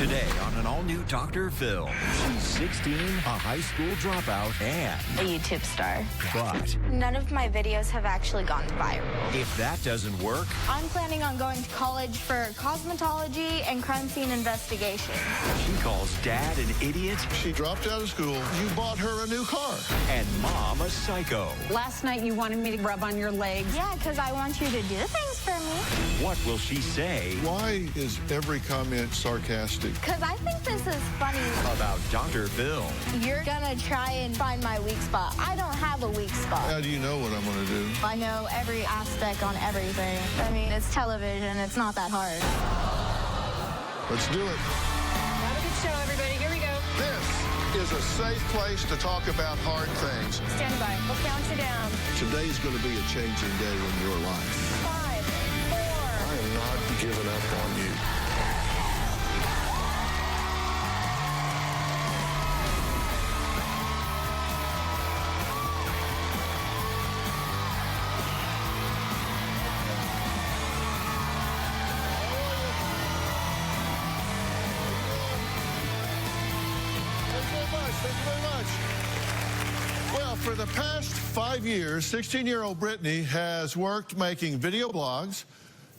Today on an all-new Dr. Phil. She's 16, a high school dropout, and a YouTube star. But none of my videos have actually gone viral. if that doesn't work, I'm planning on going to college for cosmetology and crime scene investigation. she calls Dad an idiot She dropped out of school. You bought her a new car. and Mom a psycho. Last night you wanted me to rub on your legs. Yeah, because I want you to do things for me. What will she say Why is every comment sarcastic? Because I think this is funny. about Dr. Phil? You're gonna try and find my weak spot. I don't have a weak spot. How do you know what I'm going to do? I know every aspect on everything. I mean, it's television. It's not that hard. Let's do it. Have a good show, everybody. Here we go. This is a safe place to talk about hard things. Stand by. We'll count you down. Today's going to be a changing day in your life. 5, 4. I am not giving up on you. Thank you very much. Well, for the past 5 years, 16-year-old Brittany has worked making video blogs,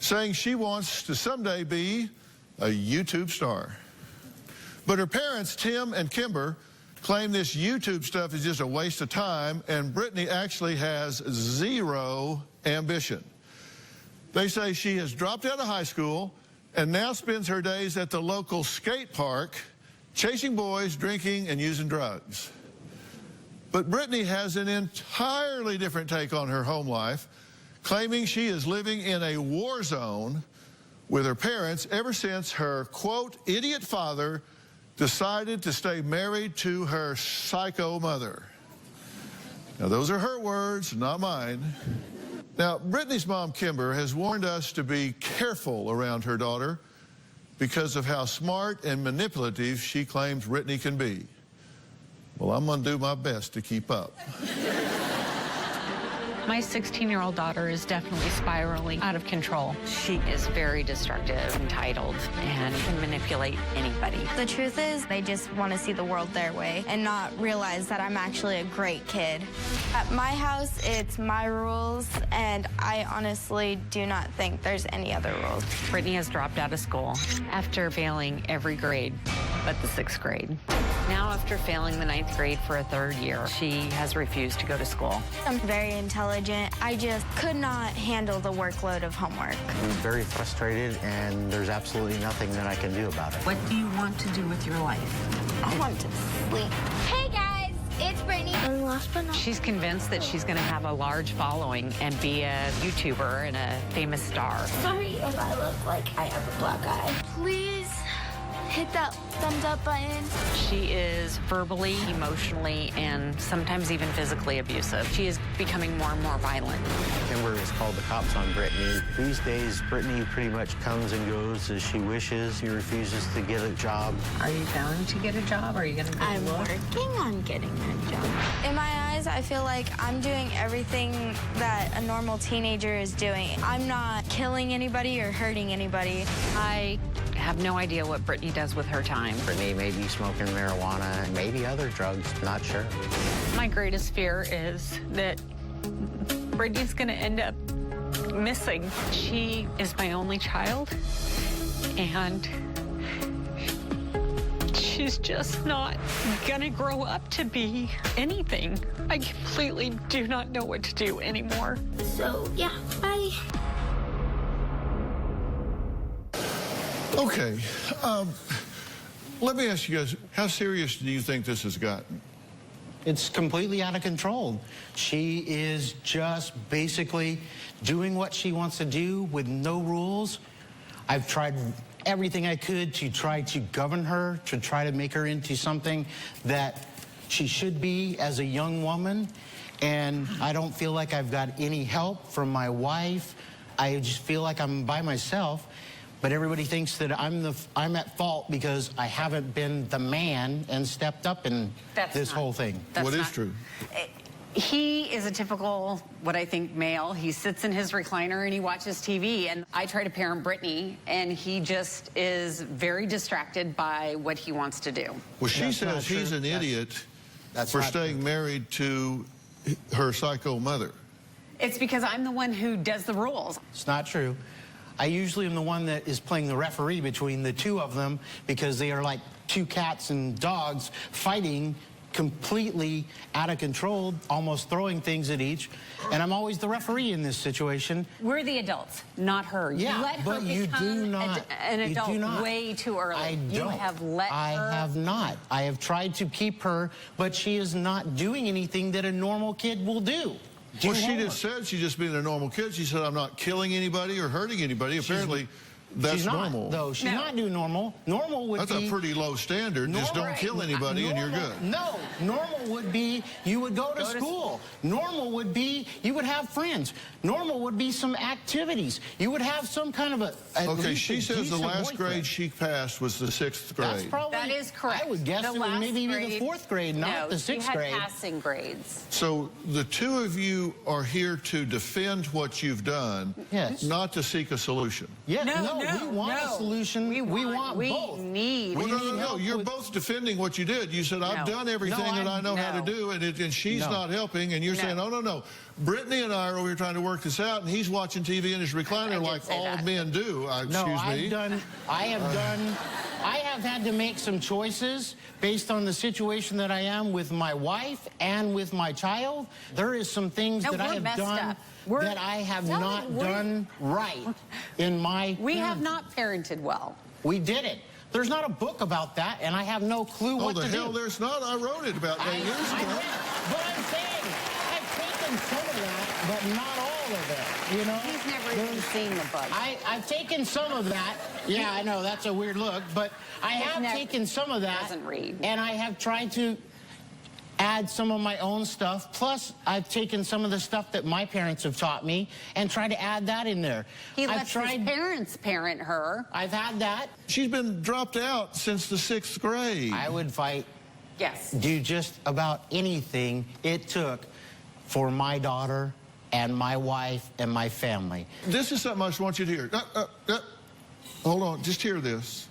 saying she wants to someday be a YouTube star. But her parents, Tim and Kimber, claim this YouTube stuff is just a waste of time, and Brittany actually has zero ambition. They say she has dropped out of high school and now spends her days at the local skate park chasing boys, drinking, and using drugs. But Brittany has an entirely different take on her home life, claiming she is living in a war zone with her parents ever since her, quote, idiot father decided to stay married to her psycho mother. Now, those are her words, not mine. Now, Brittany's mom, Kimber, has warned us to be careful around her daughter because of how smart and manipulative she claims Brittany can be. Well, I'm going to do my best to keep up. My 16-year-old daughter is definitely spiraling out of control. She is very destructive, entitled, and can manipulate anybody. The truth is, they just want to see the world their way and not realize that I'm actually a great kid. At my house, it's my rules, and I honestly do not think there's any other rules. Brittany has dropped out of school after failing every grade but the 6th grade. Now, after failing the 9th grade for a 3rd year, she has refused to go to school. I'm very intelligent. I just could not handle the workload of homework. I'm very frustrated, and there's absolutely nothing that I can do about it. What do you want to do with your life? I want to sleep. Hey guys, it's Brittany. And last but not She's convinced that she's going to have a large following and be a YouTuber and a famous star. sorry if I look like I have a black eye. Please hit that thumbs up button. She is verbally, emotionally, and sometimes even physically abusive. She is becoming more and more violent. Kimber has called the cops on Brittany. These days, Brittany pretty much comes and goes as she wishes. She refuses to get a job. Are you going to get a job? Are you going to I'm working on getting a job. In my eyes, I feel like I'm doing everything that a normal teenager is doing. I'm not killing anybody or hurting anybody. I have no idea what Brittany does with her time. Brittany may be smoking marijuana, maybe other drugs, not sure. My greatest fear is that Brittany's going to end up missing. She is my only child, and she's just not gonna grow up to be anything. I completely do not know what to do anymore. So, yeah, bye. Okay, let me ask you guys, how serious do you think this has gotten? It's completely out of control. She is just basically doing what she wants to do with no rules. I've tried everything I could to try to govern her, to try to make her into something that she should be as a young woman. And I don't feel like I've got any help from my wife. I just feel like I'm by myself. But everybody thinks that I'm at fault because I haven't been the man and stepped up in this whole thing. What is true? He is a typical, what I think, male. He sits in his recliner and he watches TV. And I try to parent Brittany, and he just is very distracted by what he wants to do. Well, she says he's an idiot for staying married to her psycho mother. It's because I'm the one who does the rules. It's not true. I usually am the one that is playing the referee between the two of them because they are like two cats and dogs fighting completely out of control, almost throwing things at each. And I'm always the referee in this situation. We're the adults, not her. Yeah, you let her but you do not. an adult you do not. way too early. I don't. You have let her. I have not. I have tried to keep her, but she is not doing anything that a normal kid will do. Well, she just said she's just being a normal kid. She said, I'm not killing anybody or hurting anybody. Apparently, that's normal. Though she's not doing normal. Normal would be... That's a pretty low standard. Just don't kill anybody and you're good. No. Normal would be you would go to school. Normal would be you would have friends. Normal would be some activities. You would have some kind of a... Okay, she says the last grade she passed was the 6th grade. That's probably... That is correct. I would guess it was maybe even the 4th grade, not the 6th grade. No, she had passing grades. So the two of you are here to defend what you've done, not to seek a solution. Yeah, no, we want a solution. We want both. No. You're both defending what you did. You said, I've done everything that I know how to do, and she's not helping. And you're saying, no. Brittany and I are over here trying to work this out, and he's watching TV in his recliner like all men do. I have had to make some choices based on the situation that I am with my wife and with my child. There is some things that I have done that I have not done right in my... We have not parented well. We did it. There's not a book about that, and I have no clue what to do. Oh, the hell there's not. I wrote it about 8 years ago. But I'm saying, I've taken some of that, but not all of it, you know? He's never even seen the book. I've taken some of that. Yeah, I know, that's a weird look, but I have taken some of that. Doesn't read. And I have tried to add some of my own stuff. Plus, I've taken some of the stuff that my parents have taught me and tried to add that in there. He lets his parents parent her. I've had that. She's been dropped out since the 6th grade. I would fight. Yes. Do just about anything it took for my daughter and my wife and my family. This is something I just want you to hear. Hold on, just hear this.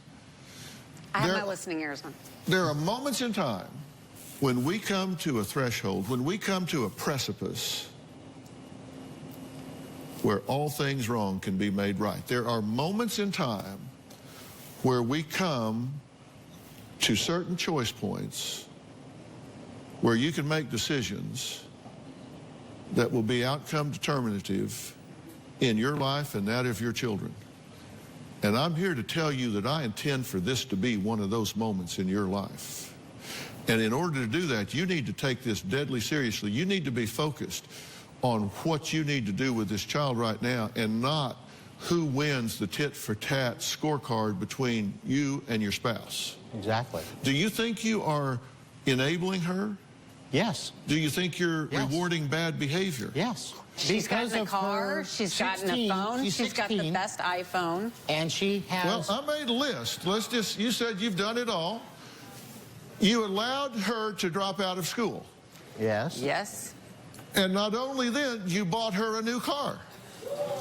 I have my listening ears on. There are moments in time when we come to a threshold, when we come to a precipice where all things wrong can be made right. There are moments in time where we come to certain choice points where you can make decisions that will be outcome determinative in your life and that of your children. And I'm here to tell you that I intend for this to be one of those moments in your life. And in order to do that, you need to take this deadly seriously. You need to be focused on what you need to do with this child right now and not who wins the tit-for-tat scorecard between you and your spouse. Exactly. Do you think you are enabling her? Yes. Do you think you're rewarding bad behavior? Yes. She's gotten a car, she's gotten a phone, she's got the best iPhone. And she has... Well, I made a list. You said you've done it all. You allowed her to drop out of school. Yes. Yes. And not only then, you bought her a new car.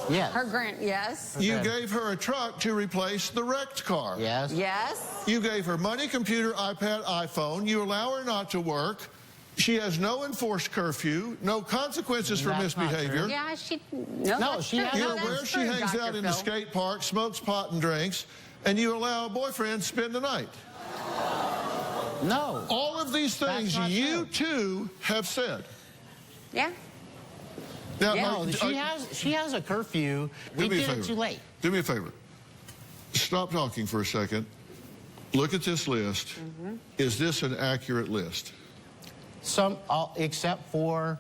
Yes. Her grant, yes. You gave her a truck to replace the wrecked car. Yes. Yes. You gave her money, computer, iPad, iPhone. You allow her not to work. She has no enforced curfew, no consequences for misbehavior. Yeah, she has. You're aware she hangs out in the skate park, smokes pot and drinks, and you allow a boyfriend to spend the night. No. All of these things you too have said. Yeah. Now, she has a curfew. We did it too late. Do me a favor. Stop talking for a second. Look at this list. Is this an accurate list? Some, except for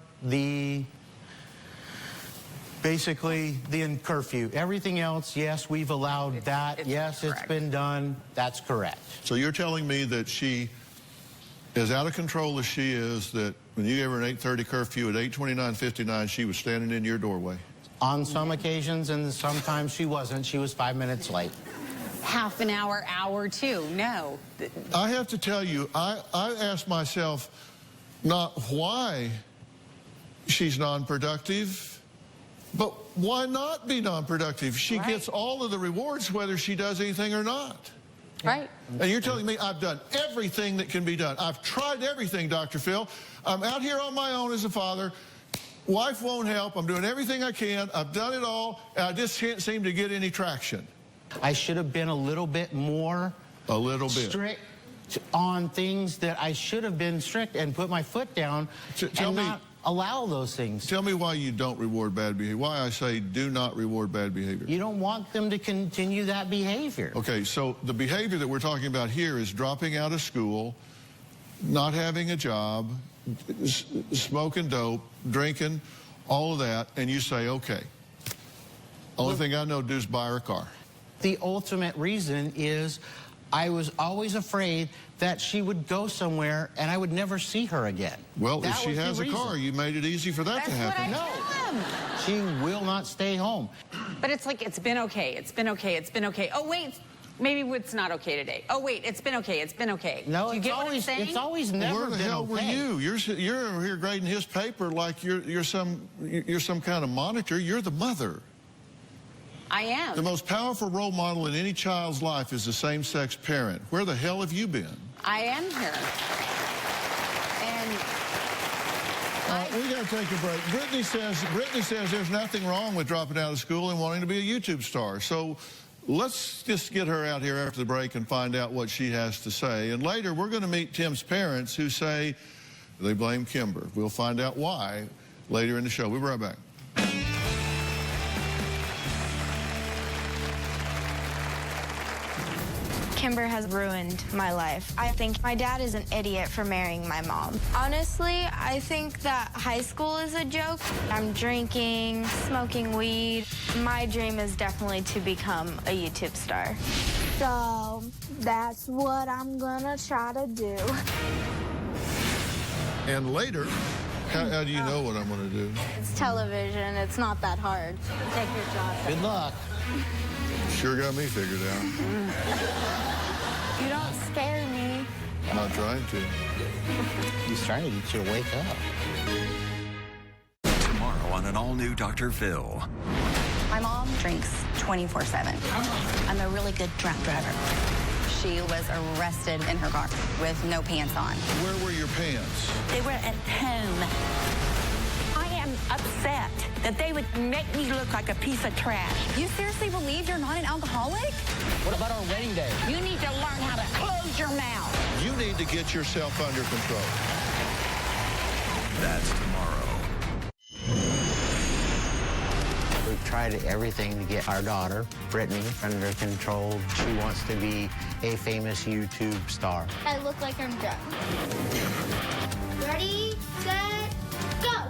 basically the curfew. Everything else, yes, we've allowed that. Yes, it's been done. That's correct. So you're telling me that she, as out of control as she is, that when you gave her an 8:30 curfew at 8:29:59, she was standing in your doorway? On some occasions, and sometimes she wasn't. She was 5 minutes late. Half an hour, hour too. No. I have to tell you, I asked myself not why she's non-productive. But why not be non-productive? She gets all of the rewards whether she does anything or not. Right. And you're telling me I've done everything that can be done. I've tried everything, Dr. Phil. I'm out here on my own as a father. Wife won't help. I'm doing everything I can. I've done it all, and I just can't seem to get any traction. I should have been a little bit more strict on things that I should have been strict and put my foot down and not allow those things. Tell me why you don't reward bad behavior. Why I say do not reward bad behavior. You don't want them to continue that behavior. Okay, so the behavior that we're talking about here is dropping out of school, not having a job, smoking dope, drinking, all of that, and you say, okay, only thing I know to do is buy her a car. The ultimate reason is I was always afraid that she would go somewhere and I would never see her again. Well, if she has a car, you made it easy for that to happen. No, she will not stay home. But it's like, it's been okay, it's been okay, it's been okay. Oh, wait, maybe it's not okay today. Oh, wait, it's been okay, it's been okay. No, you get what I'm saying? It's always never been okay. Where the hell were you? You're over here grading his paper like you're some kind of monitor. You're the mother. I am. The most powerful role model in any child's life is the same-sex parent. Where the hell have you been? I am here. And we got to take a break. Brittany says there's nothing wrong with dropping out of school and wanting to be a YouTube star. So let's just get her out here after the break and find out what she has to say. And later, we're going to meet Tim's parents who say they blame Kimber. We'll find out why later in the show. We'll be right back. Kimber has ruined my life. I think my dad is an idiot for marrying my mom. Honestly, I think that high school is a joke. I'm drinking, smoking weed. My dream is definitely to become a YouTube star. So that's what I'm gonna try to do. And later, how do you know what I'm going to do? It's television. It's not that hard. Take your job. Good luck. Sure got me figured out. You don't scare me. I'm not trying to. He's trying to get you to wake up. Tomorrow on an all-new Dr. Phil. My mom drinks 24/7. I'm a really good drunk driver. She was arrested in her car with no pants on. Where were your pants? They were at home. I am upset that they would make me look like a piece of trash. You seriously believe you're not an alcoholic? What about our wedding day? You need to learn how to close your mouth. You need to get yourself under control. That's tomorrow. We've tried everything to get our daughter, Brittany, under control. She wants to be a famous YouTube star. I look like I'm drunk. Ready, set, go!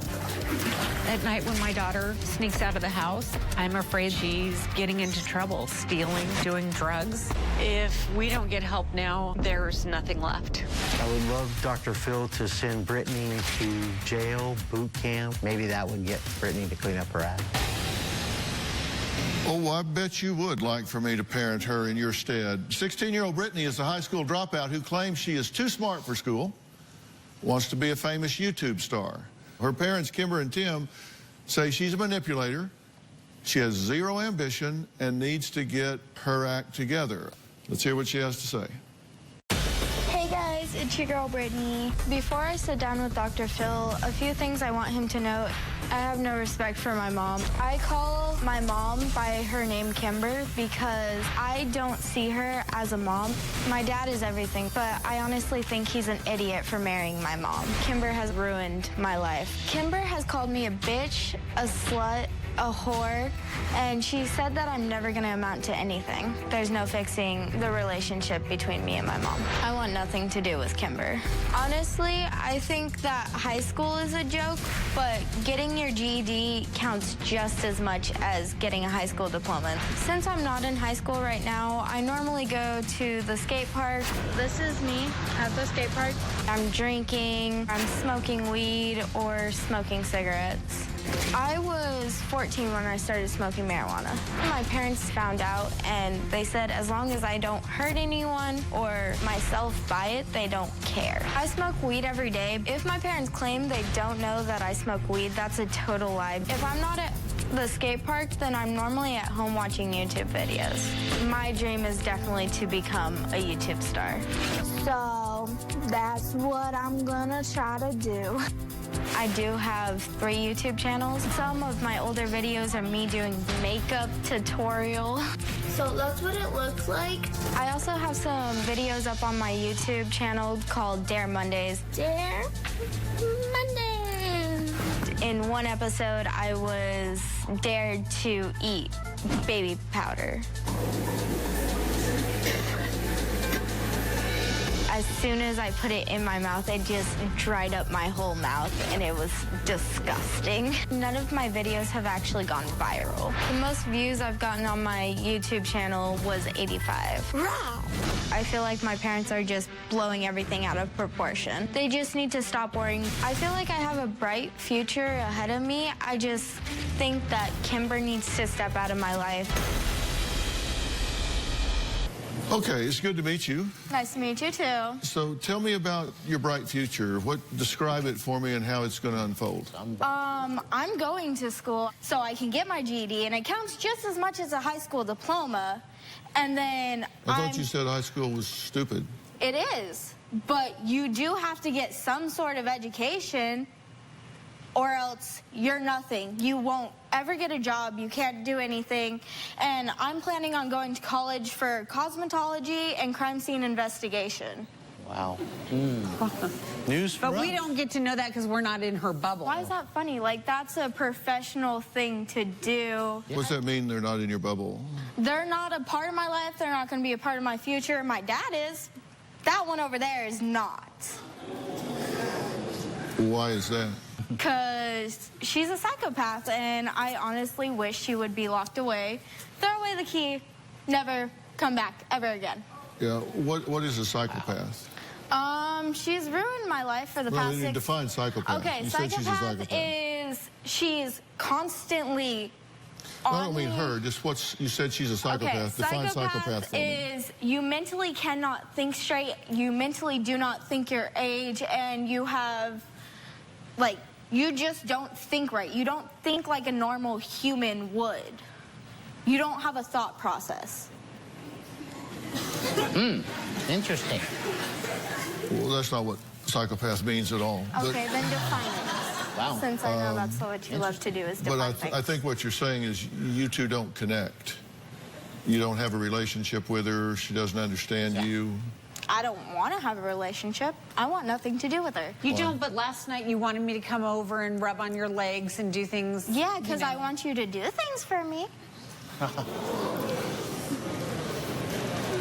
at night when my daughter sneaks out of the house, I'm afraid she's getting into trouble, stealing, doing drugs. If we don't get help now, there's nothing left. I would love Dr. Phil to send Brittany to jail, boot camp. Maybe that would get Brittany to clean up her act. Oh, I bet you would like for me to parent her in your stead. 16-year-old Brittany is a high school dropout who claims she is too smart for school, wants to be a famous YouTube star. Her parents, Kimber and Tim, say she's a manipulator, she has zero ambition, and needs to get her act together. Let's hear what she has to say. Hey guys, it's your girl Brittany. Before I sit down with Dr. Phil, a few things I want him to know. I have no respect for my mom. I call my mom by her name Kimber because I don't see her as a mom. My dad is everything, but I honestly think he's an idiot for marrying my mom. Kimber has ruined my life. Kimber has called me a bitch, a slut, a whore, and she said that I'm never gonna amount to anything. There's no fixing the relationship between me and my mom. I want nothing to do with Kimber. Honestly, I think that high school is a joke, but getting your GED counts just as much as getting a high school diploma. Since I'm not in high school right now, I normally go to the skate park. This is me at the skate park. I'm drinking, I'm smoking weed, or smoking cigarettes. I was 14 when I started smoking marijuana. My parents found out and they said as long as I don't hurt anyone or myself by it, they don't care. I smoke weed every day. If my parents claim they don't know that I smoke weed, that's a total lie. If I'm not at the skate park, then I'm normally at home watching YouTube videos. My dream is definitely to become a YouTube star. So that's what I'm gonna try to do. I do have 3 YouTube channels. Some of my older videos are me doing makeup tutorial. So that's what it looks like. I also have some videos up on my YouTube channel called Dare Mondays. Dare Monday. In one episode, I was dared to eat baby powder. As soon as I put it in my mouth, it just dried up my whole mouth, and it was disgusting. None of my videos have actually gone viral. The most views I've gotten on my YouTube channel was 85. Wow. I feel like my parents are just blowing everything out of proportion. They just need to stop worrying. I feel like I have a bright future ahead of me. I just think that Kimber needs to step out of my life. Okay, it's good to meet you. Nice to meet you, too. So tell me about your bright future. Describe it for me and how it's going to unfold. I'm going to school so I can get my GED, and it counts just as much as a high school diploma. And then I thought you said high school was stupid. It is, but you do have to get some sort of education, or else you're nothing. You won't ever get a job. You can't do anything. And I'm planning on going to college for cosmetology and crime scene investigation. Wow. News for But us. we don't get to know that because we're not in her bubble. Why is that funny? Like, that's a professional thing to do. What's that mean, they're not in your bubble? They're not a part of my life. They're not going to be a part of my future. My dad is. That one over there is not. Why is that? Because she's a psychopath, and I honestly wish she would be locked away. Throw away the key, never come back ever again. Yeah, what is a psychopath? She's ruined my life for the Well, past you need to 6... define psychopath. Okay, You said she's a psychopath psychopath. is she's constantly I don't mean her, just you said she's a psychopath. Define psychopath for me. Is you mentally cannot think straight, you mentally do not think your age, and you have, like, you just don't think right. You don't think like a normal human would. You don't have a thought process. Interesting. Well, that's not what psychopath means at all. Okay, then define it. Wow. Since I know that's what you love to do is define But things. I think what you're saying is you two don't connect. You don't have a relationship with her. She doesn't understand you. I don't want to have a relationship. I want nothing to do with her. You don't, but last night you wanted me to come over and rub on your legs and do things. Yeah, because I want you to do things for me.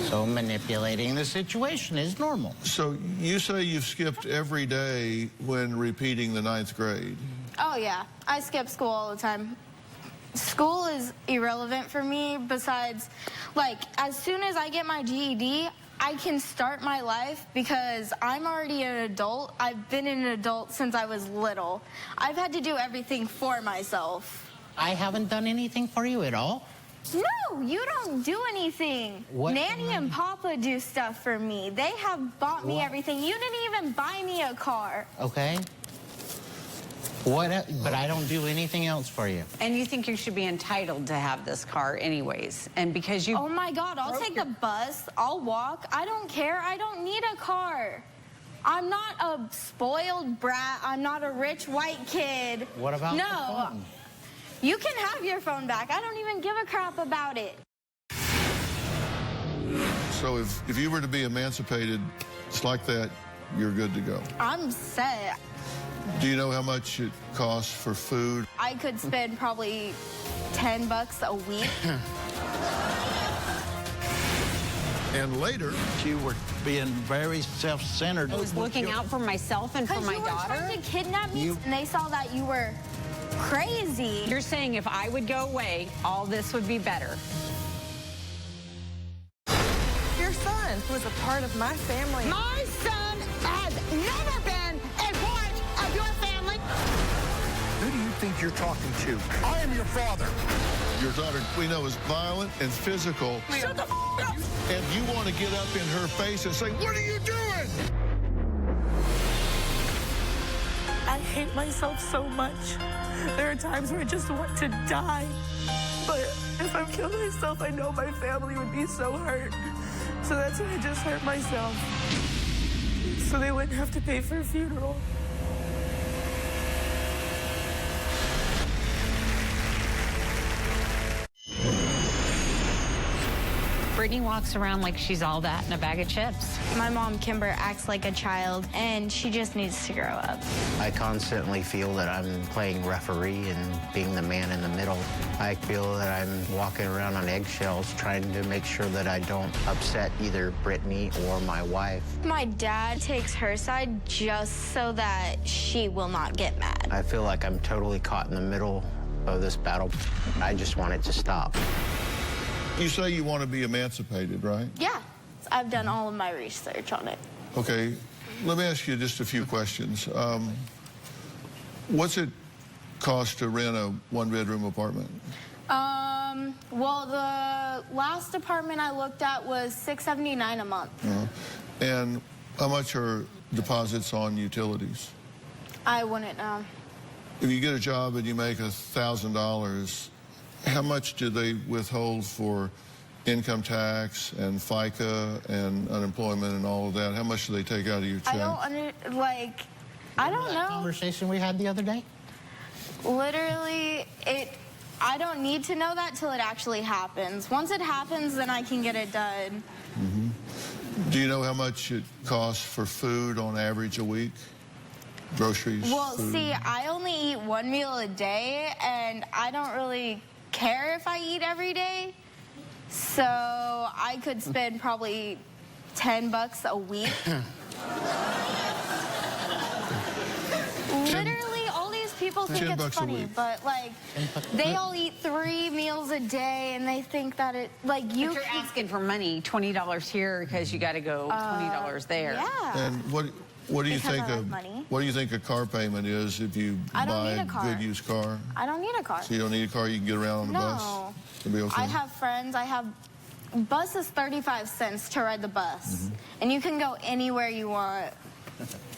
So manipulating the situation is normal. So you say you've skipped every day when repeating the 9th grade. Oh, yeah. I skip school all the time. School is irrelevant for me besides, like, as soon as I get my GED, I can start my life because I'm already an adult. I've been an adult since I was little. I've had to do everything for myself. I haven't done anything for you at all. No, you don't do anything. What? Nanny and Papa do stuff for me. They have bought me What? everything. You didn't even buy me a car. Okay. But I don't do anything else for you. And you think you should be entitled to have this car anyways. And because you... Oh, my God. I'll take the bus. I'll walk. I don't care. I don't need a car. I'm not a spoiled brat. I'm not a rich white kid. What about the No. phone? You can have your phone back. I don't even give a crap about it. So if you were to be emancipated just like that, you're good to go. I'm set. Do you know how much it costs for food? I could spend probably $10 a week. And later, You were being very self-centered. I was looking out for myself and for Because my you were daughter. trying to kidnap me, and they saw that you were crazy. You're saying if I would go away, all this would be better. Your son was a part of my family. My son has never been a part of your family. Who do you think you're talking to? I am your father. Your daughter, we know, is violent and physical. Shut the up! And you want to get up in her face and say, what are you doing? I hate myself so much. There are times where I just want to die. But if I kill myself, I know my family would be so hurt. So that's why I just hurt myself. So they wouldn't have to pay for a funeral. Brittany walks around like she's all that in a bag of chips. My mom, Kimber, acts like a child, and she just needs to grow up. I constantly feel that I'm playing referee and being the man in the middle. I feel that I'm walking around on eggshells trying to make sure that I don't upset either Brittany or my wife. My dad takes her side just so that she will not get mad. I feel like I'm totally caught in the middle of this battle. I just want it to stop. You say you want to be emancipated, right? Yeah, I've done all of my research on it. Okay, let me ask you just a few questions. What's it cost to rent a one-bedroom apartment? Well, the last apartment I looked at was $679 a month. And how much are deposits on utilities? I wouldn't know. If you get a job and you make $1,000, how much do they withhold for income tax and FICA and unemployment and all of that? How much do they take out of your check? I don't know. Conversation we had the other day? Literally, I don't need to know that till it actually happens. Once it happens, then I can get it done. Do you know how much it costs for food on average a week? Groceries? Well, food? see, I only eat one meal a day, and I don't really care if I eat every day. So I could spend probably $10 a week. Literally, all these people think it's funny, but like, they all eat 3 meals a day, and they think that it, like, You're asking for money, $20 here because you got to go $20 there. Yeah. And what do you think what do you think a car payment is if you buy a good used car? I don't need a car. So you don't need a car, you can get around on the bus? No. It'll be okay? I have friends. Bus is 35 cents to ride the bus. And you can go anywhere you want.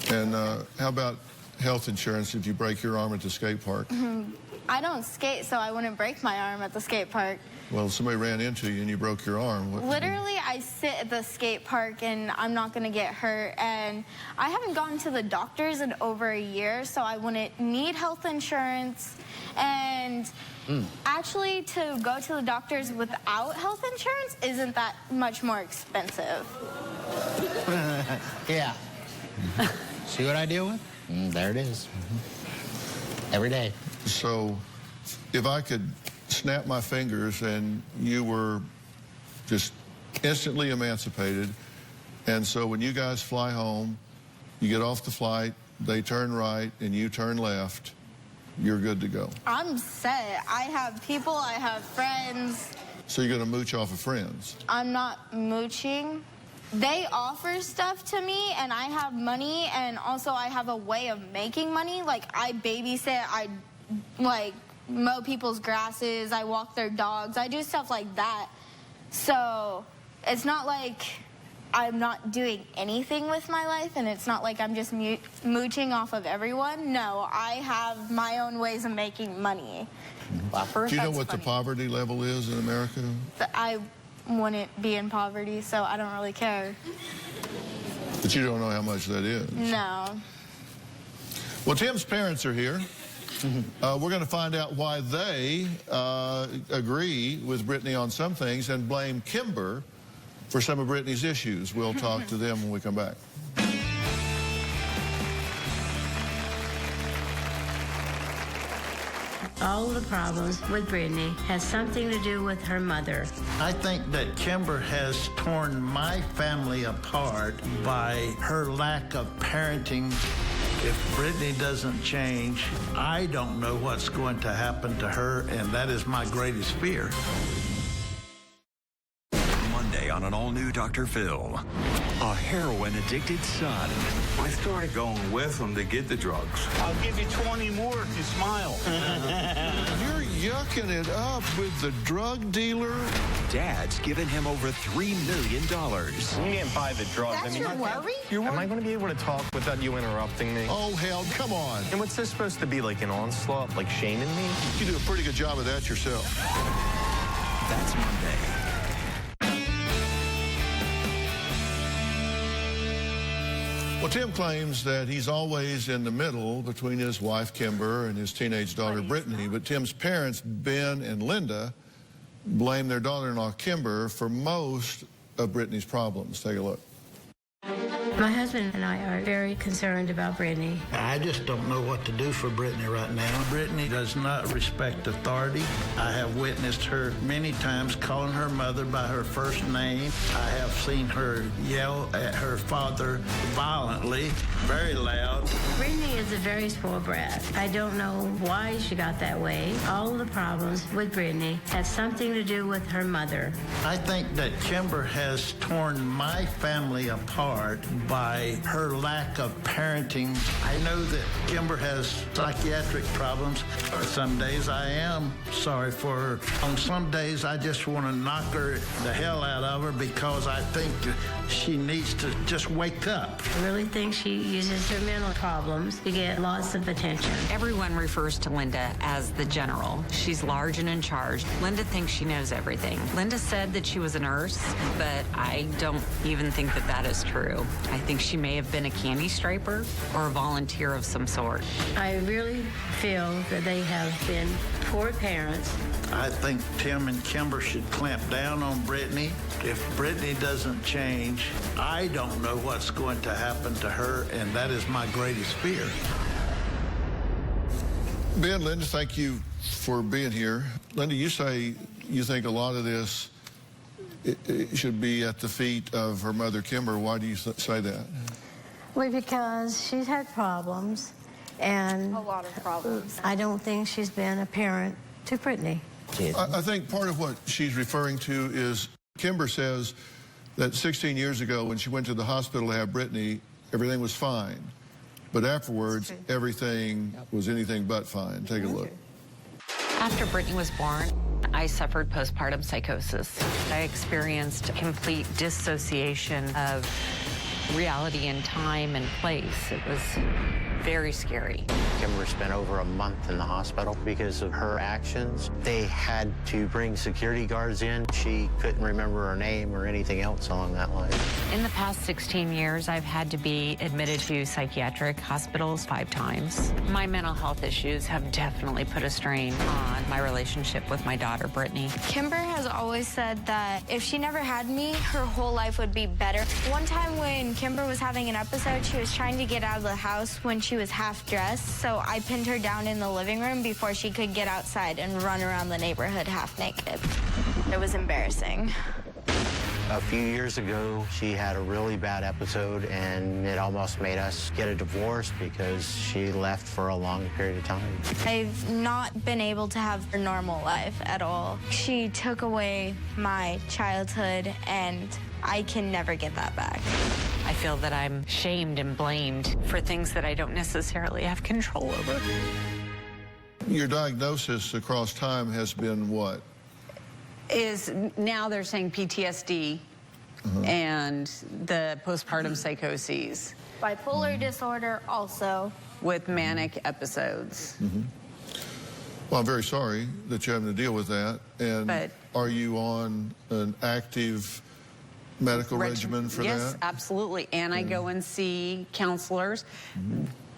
And how about health insurance if you break your arm at the skate park? I don't skate, so I wouldn't break my arm at the skate park. Well, somebody ran into you and you broke your arm. Literally, I sit at the skate park and I'm not going to get hurt. And I haven't gone to the doctors in over a year, so I wouldn't need health insurance. And actually, to go to the doctors without health insurance isn't that much more expensive. Yeah. See what I deal with? There it is. Every day. So if I could snap my fingers and you were just instantly emancipated, and so when you guys fly home, you get off the flight, they turn right, and you turn left, you're good to go. I'm set. I have people, I have friends. So you're going to mooch off of friends? I'm not mooching. They offer stuff to me, and I have money, and also I have a way of making money. Like, I babysit, I, like, mow people's grasses, I walk their dogs, I do stuff like that. So it's not like I'm not doing anything with my life, and it's not like I'm just mooching off of everyone. No, I have my own ways of making money. Do you know what the poverty level is in America? I wouldn't be in poverty, so I don't really care. But you don't know how much that is? No. Well, Tim's parents are here. We're going to find out why they agree with Brittany on some things and blame Kimber for some of Brittany's issues. We'll talk to them when we come back. All the problems with Brittany has something to do with her mother. I think that Kimber has torn my family apart by her lack of parenting. If Brittany doesn't change, I don't know what's going to happen to her, and that is my greatest fear. Monday on on an all-new Dr. Phil. A heroin-addicted son. I started going with him to get the drugs. I'll give you 20 more if you smile. You're yucking it up with the drug dealer? Dad's given him over $3 million. You can't buy the drugs. That's your worry? Am I going to be able to talk without you interrupting me? Oh, hell, come on. And what's this supposed to be, like an onslaught, like shaming me? You do a pretty good job of that yourself. That's Monday. Well, Tim claims that he's always in the middle between his wife, Kimber, and his teenage daughter, Brittany. But Tim's parents, Ben and Linda, blame their daughter-in-law, Kimber, for most of Brittany's problems. Take a look. My husband and I are very concerned about Brittany. I just don't know what to do for Brittany right now. Brittany does not respect authority. I have witnessed her many times calling her mother by her first name. I have seen her yell at her father violently, very loud. Brittany is a very spoiled brat. I don't know why she got that way. All of the problems with Brittany have something to do with her mother. I think that Kimber has torn my family apart by her lack of parenting. I know that Kimber has psychiatric problems. Some days I am sorry for her. On some days I just want to knock her the hell out of her because I think she needs to just wake up. I really think she uses her mental problems to get lots of attention. Everyone refers to Linda as the general. She's large and in charge. Linda thinks she knows everything. Linda said that she was a nurse, but I don't even think that that is true. I think she may have been a candy striper or a volunteer of some sort. I really feel that they have been poor parents. I think Tim and Kimber should clamp down on Brittany. If Brittany doesn't change, I don't know what's going to happen to her, and that is my greatest fear. Ben, Linda, thank you for being here. Linda, you say you think a lot of this it should be at the feet of her mother, Kimber. Why do you say that? Well, because she's had problems, and A lot of problems. I don't think she's been a parent to Brittany. I think part of what she's referring to is Kimber says that 16 years ago when she went to the hospital to have Brittany, everything was fine. But afterwards, everything was anything but fine. Take a look. After Brittany was born, I suffered postpartum psychosis. I experienced complete dissociation of reality and time and place. It was very scary. Kimber spent over a month in the hospital because of her actions. They had to bring security guards in. She couldn't remember her name or anything else along that line. In the past 16 years, I've had to be admitted to psychiatric hospitals 5 times. My mental health issues have definitely put a strain on my relationship with my daughter, Brittany. Kimber has always said that if she never had me, her whole life would be better. One time when Kimber was having an episode, she was trying to get out of the house when she was half dressed, so I pinned her down in the living room before she could get outside and run around the neighborhood half naked. It was embarrassing. A few years ago, she had a really bad episode, and it almost made us get a divorce because she left for a long period of time. I've not been able to have a normal life at all. She took away my childhood, and I can never get that back. I feel that I'm shamed and blamed for things that I don't necessarily have control over. Your diagnosis across time has been what? Is now they're saying PTSD and the postpartum psychoses. Bipolar disorder also. With manic episodes. Well, I'm very sorry that you're having to deal with that. And But- are you on an active medical regimen for yes, that? absolutely. And I go and see counselors.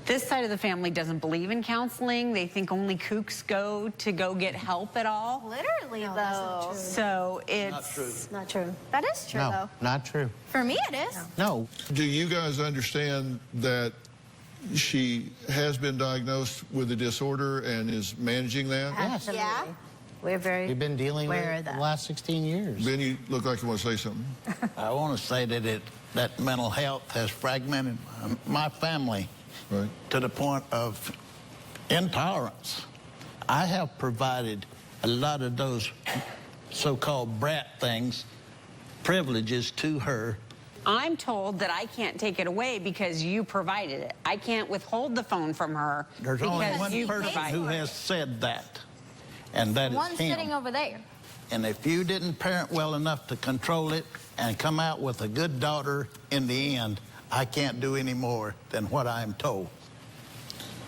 This side of the family doesn't believe in counseling. They think only kooks go get help at all. Literally, though. So it's Not true. That is true, No, though. not true. For me, it is. No. Do you guys understand that she has been diagnosed with a disorder and is managing that? Absolutely. Yeah. We're very We've been dealing with aware it of the that. last 16 years. Ben, you look like you want to say something. I want to say that mental health has fragmented my family to the point of intolerance. I have provided a lot of those so-called brat things privileges to her. I'm told that I can't take it away because you provided it. I can't withhold the phone from her There's only because one you person provided who it. has said that, and that is One him. sitting over there. And if you didn't parent well enough to control it and come out with a good daughter in the end, I can't do any more than what I'm told.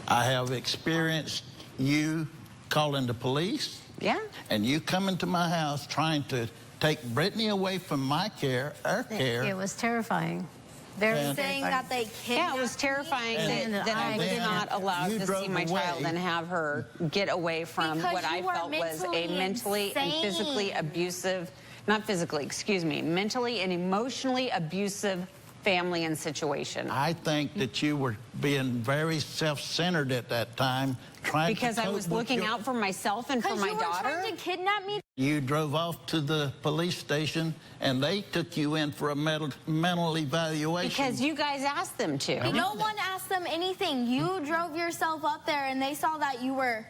I have experienced you calling the police. Yeah. And you coming to my house trying to take Brittany away from my care, our care. It was terrifying. Very And- Saying that they kidnapped Yeah, it was terrifying that I was not allowed you to drove see my child away. and have her get away from Because what I you are felt was a mentally mentally and physically insane. abusive, not physically, excuse me, mentally and emotionally abusive family and situation. I think that you were being very self-centered at that time, trying Because to I cope was with looking your- out for myself and for my you were daughter. trying to kidnap me. You drove off to the police station, and they took you in for a mental evaluation. Because you guys asked them to. No one asked them anything. You drove yourself up there and they saw that you were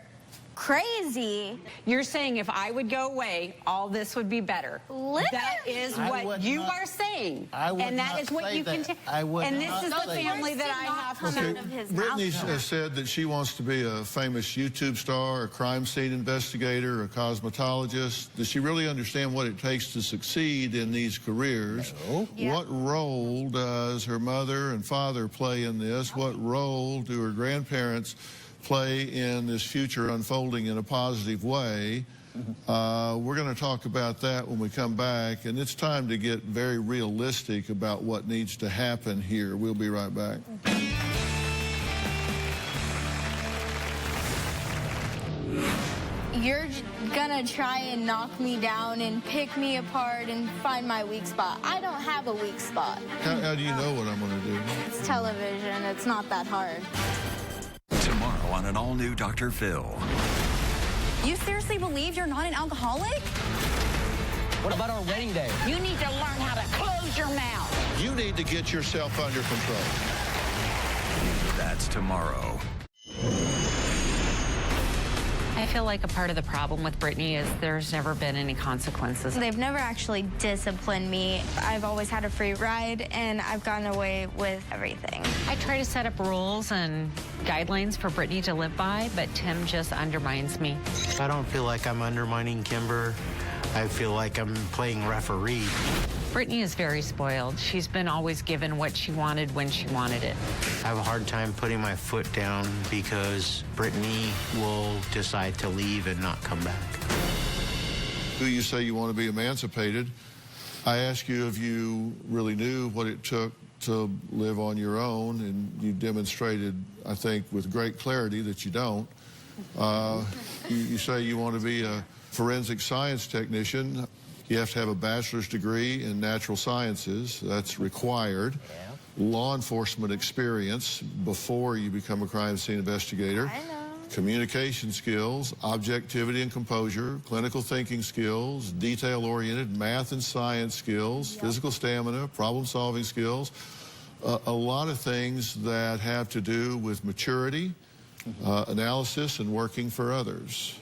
crazy. You're saying if I would go away, all this would be better. That is I what would you not- are saying. I would and that not is what say you that. can I would And this not is the say family that. that I have Come to out of his Brittany mouth. has said that she wants to be a famous YouTube star, a crime scene investigator, a cosmetologist. Does she really understand what it takes to succeed in these careers? No. Yeah. What role does her mother and father play in this? What role do her grandparents play in this future unfolding in a positive way? We're going to talk about that when we come back, and it's time to get very realistic about what needs to happen here. We'll be right back. You're gonna try and knock me down and pick me apart and find my weak spot. I don't have a weak spot. How do you know what I'm going to do? It's television. It's not that hard. Tomorrow on an all-new Dr. Phil. You seriously believe you're not an alcoholic? What about our wedding day? You need to learn how to close your mouth. You need to get yourself under control. That's tomorrow. I feel like a part of the problem with Brittany is there's never been any consequences. They've never actually disciplined me. I've always had a free ride, and I've gotten away with everything. I try to set up rules and guidelines for Brittany to live by, but Tim just undermines me. I don't feel like I'm undermining Kimber. I feel like I'm playing referee. Brittany is very spoiled. She's been always given what she wanted when she wanted it. I have a hard time putting my foot down because Brittany will decide to leave and not come back. Do you say you want to be emancipated? I ask you if you really knew what it took to live on your own, and you demonstrated, I think, with great clarity that you don't. You say you want to be a forensic science technician. You have to have a bachelor's degree in natural sciences. That's required. Law enforcement experience before you become a crime scene investigator. I know. Communication skills, objectivity and composure, clinical thinking skills, detail-oriented math and science skills, physical stamina, problem-solving skills. A lot of things that have to do with maturity, analysis, and working for others.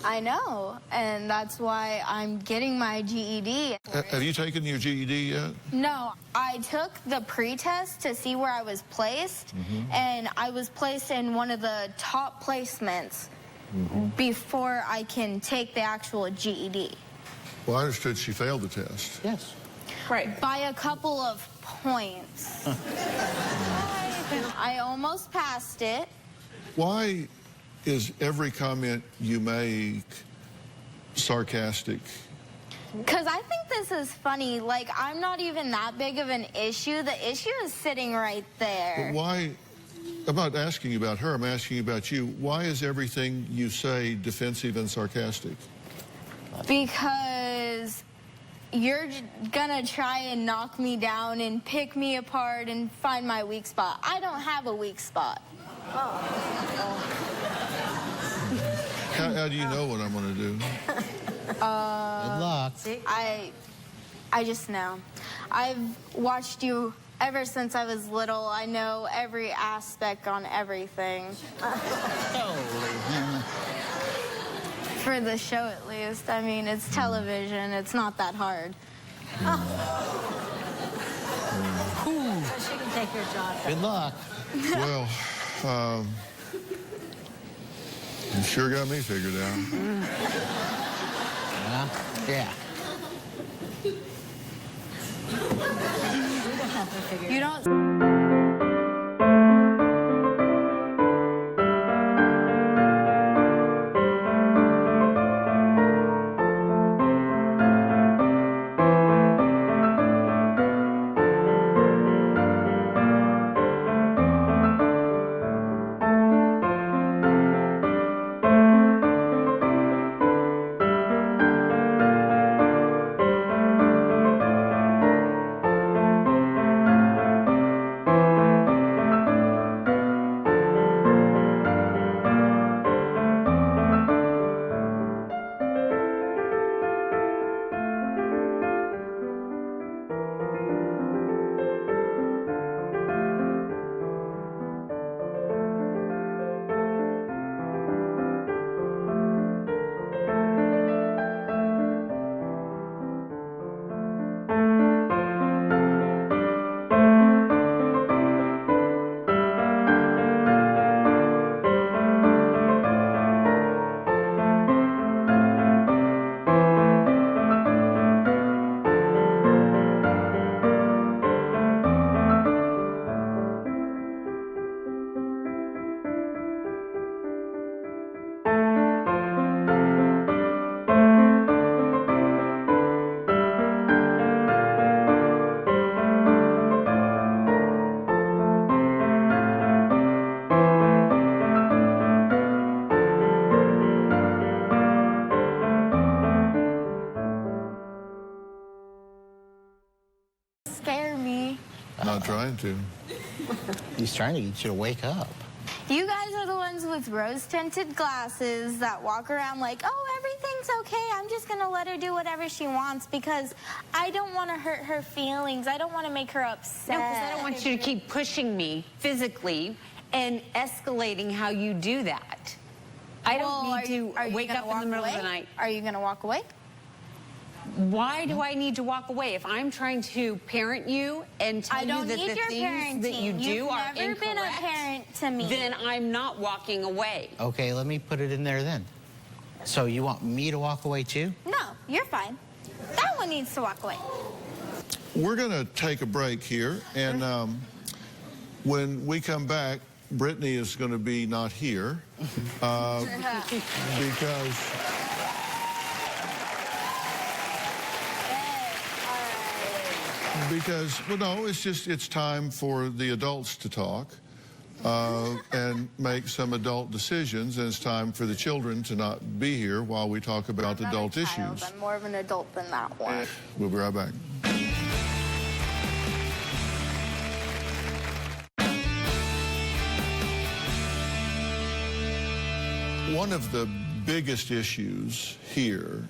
I know, and that's why I'm getting my GED. Have you taken your GED yet? No, I took the pre-test to see where I was placed, and I was placed in one of the top placements before I can take the actual GED. Well, I understood she failed the test. Yes. Right. By a couple of points. I almost passed it. Why is every comment you make sarcastic? Because I think this is funny. Like, I'm not even that big of an issue. The issue is sitting right there. But why? I'm not asking you about her, I'm asking you about you. Why is everything you say defensive and sarcastic? Because you're gonna try and knock me down and pick me apart and find my weak spot. I don't have a weak spot. How do you know what I'm going to do? Good luck. I just know. I've watched you ever since I was little. I know every aspect on everything. For the show, at least. I mean, it's television. It's not that hard. So she can take her job. Good luck. Well, you sure got me figured out. Yeah. You don't. Not trying to. He's trying to get you to wake up. You guys are the ones with rose-tinted glasses that walk around like, oh, everything's okay. I'm just going to let her do whatever she wants because I don't want to hurt her feelings. I don't want to make her upset. No, because I don't want you to keep pushing me physically and escalating how you do that. I don't need to wake up in the middle of the night. Are you going to walk away? Why do I need to walk away? If I'm trying to parent you and tell you that the things that you do are incorrect, You've never been a parent to me. Then I'm not walking away. Okay, let me put it in there then. So you want me to walk away too? No, you're fine. That one needs to walk away. We're going to take a break here, and when we come back, Brittany is going to be not here because, well, no, it's time for the adults to talk and make some adult decisions, and it's time for the children to not be here while we talk about adult issues. I'm more of an adult than that one. We'll be right back. One of the biggest issues here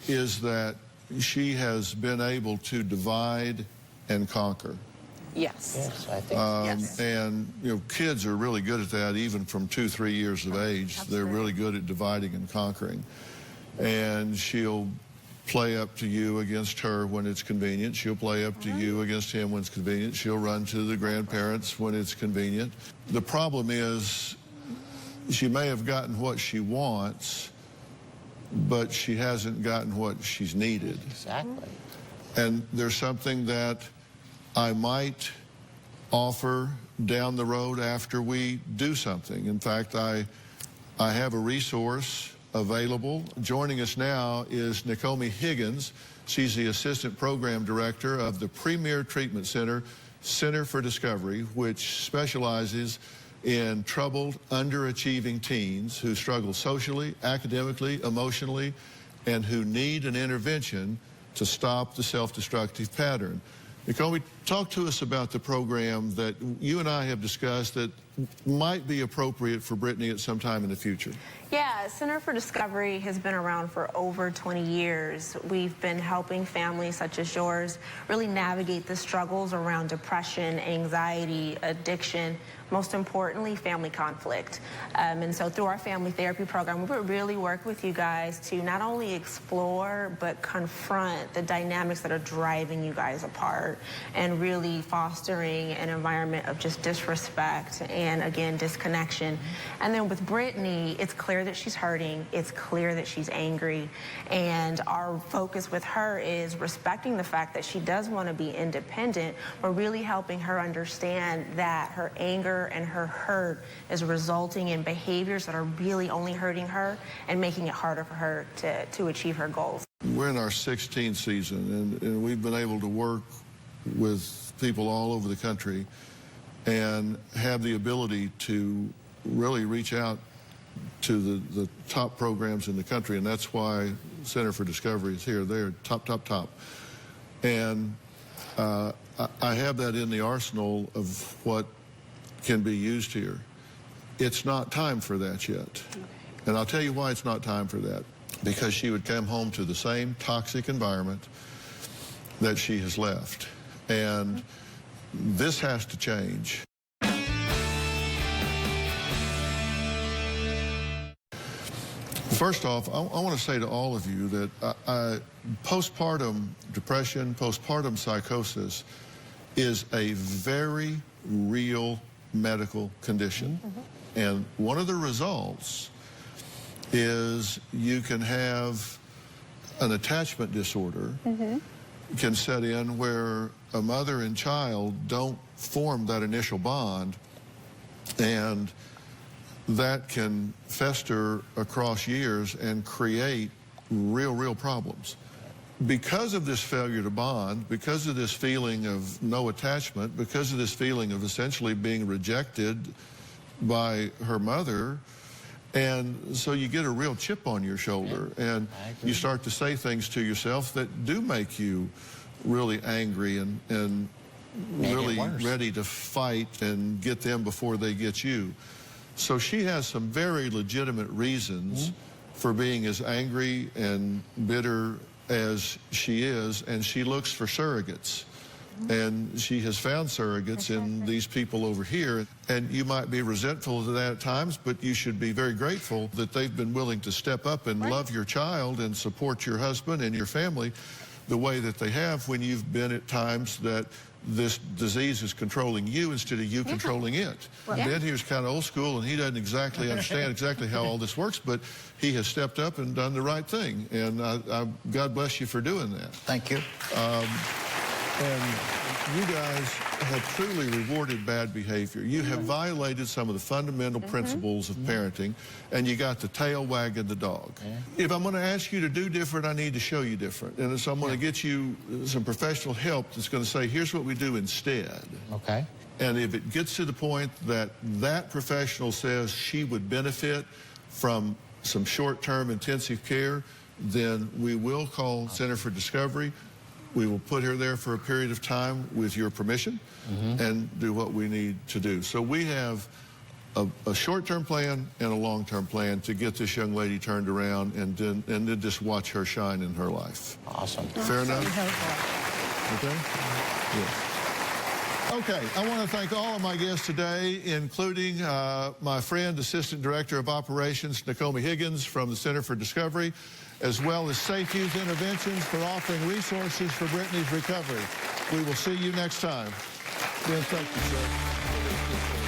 is that she has been able to divide and conquer. Yes. Yes, I think yes. And, you know, kids are really good at that, even from 2-3 years of age. They're really good at dividing and conquering. And she'll play up to you against her when it's convenient. She'll play up to you against him when it's convenient. She'll run to the grandparents when it's convenient. The problem is she may have gotten what she wants, but she hasn't gotten what she's needed. Exactly. And there's something that I might offer down the road after we do something. In fact, I have a resource available. Joining us now is Naomi Higgins. She's the Assistant Program Director of the Premier Treatment Center, Center for Discovery, which specializes in troubled, underachieving teens who struggle socially, academically, emotionally, and who need an intervention to stop the self-destructive pattern. Naomi, talk to us about the program that you and I have discussed that might be appropriate for Brittany at some time in the future. Yeah, Center for Discovery has been around for over 20 years. We've been helping families such as yours really navigate the struggles around depression, anxiety, addiction, most importantly, family conflict. And so through our family therapy program, we would really work with you guys to not only explore, but confront the dynamics that are driving you guys apart and really fostering an environment of just disrespect and, again, disconnection. And then with Brittany, it's clear that she's hurting. It's clear that she's angry. And our focus with her is respecting the fact that she does want to be independent, but really helping her understand that her anger and her hurt is resulting in behaviors that are really only hurting her and making it harder for her to achieve her goals. We're in our 16th season, and we've been able to work with people all over the country and have the ability to really reach out to the top programs in the country, and that's why Center for Discovery is here. They're top. And I have that in the arsenal of what can be used here. It's not time for that yet. Okay. And I'll tell you why it's not time for that. Because she would come home to the same toxic environment that she has left. And this has to change. First off, I want to say to all of you that postpartum depression, postpartum psychosis is a very real medical condition. And one of the results is you can have an attachment disorder can set in where a mother and child don't form that initial bond, and that can fester across years and create real problems. Because of this failure to bond, because of this feeling of no attachment, because of this feeling of essentially being rejected by her mother, and so you get a real chip on your shoulder, and you start to say things to yourself that do make you really angry and really ready to fight and get them before they get you. So she has some very legitimate reasons for being as angry and bitter as she is, and she looks for surrogates. And she has found surrogates in these people over here. And you might be resentful of that at times, but you should be very grateful that they've been willing to step up and love your child and support your husband and your family the way that they have when you've been at times that this disease is controlling you instead of you controlling it. Ben here's kind of old school, and he doesn't exactly understand exactly how all this works, but he has stepped up and done the right thing. And God bless you for doing that. Thank you. And you guys have truly rewarded bad behavior. You have violated some of the fundamental principles of parenting, and you got the tail wagging the dog. If I'm going to ask you to do different, I need to show you different. And so I'm going to get you some professional help that's going to say, here's what we do instead. Okay. And if it gets to the point that that professional says she would benefit from some short-term intensive care, then we will call Center for Discovery. We will put her there for a period of time with your permission and do what we need to do. So we have a short-term plan and a long-term plan to get this young lady turned around and then just watch her shine in her life. Awesome. Fair enough? Okay? Yes. Okay, I want to thank all of my guests today, including my friend, Assistant Director of Operations, Nakomi Higgins from the Center for Discovery, as well as Safe Youth Interventions for offering resources for Brittany's recovery. We will see you next time. Ben, thank you, sir.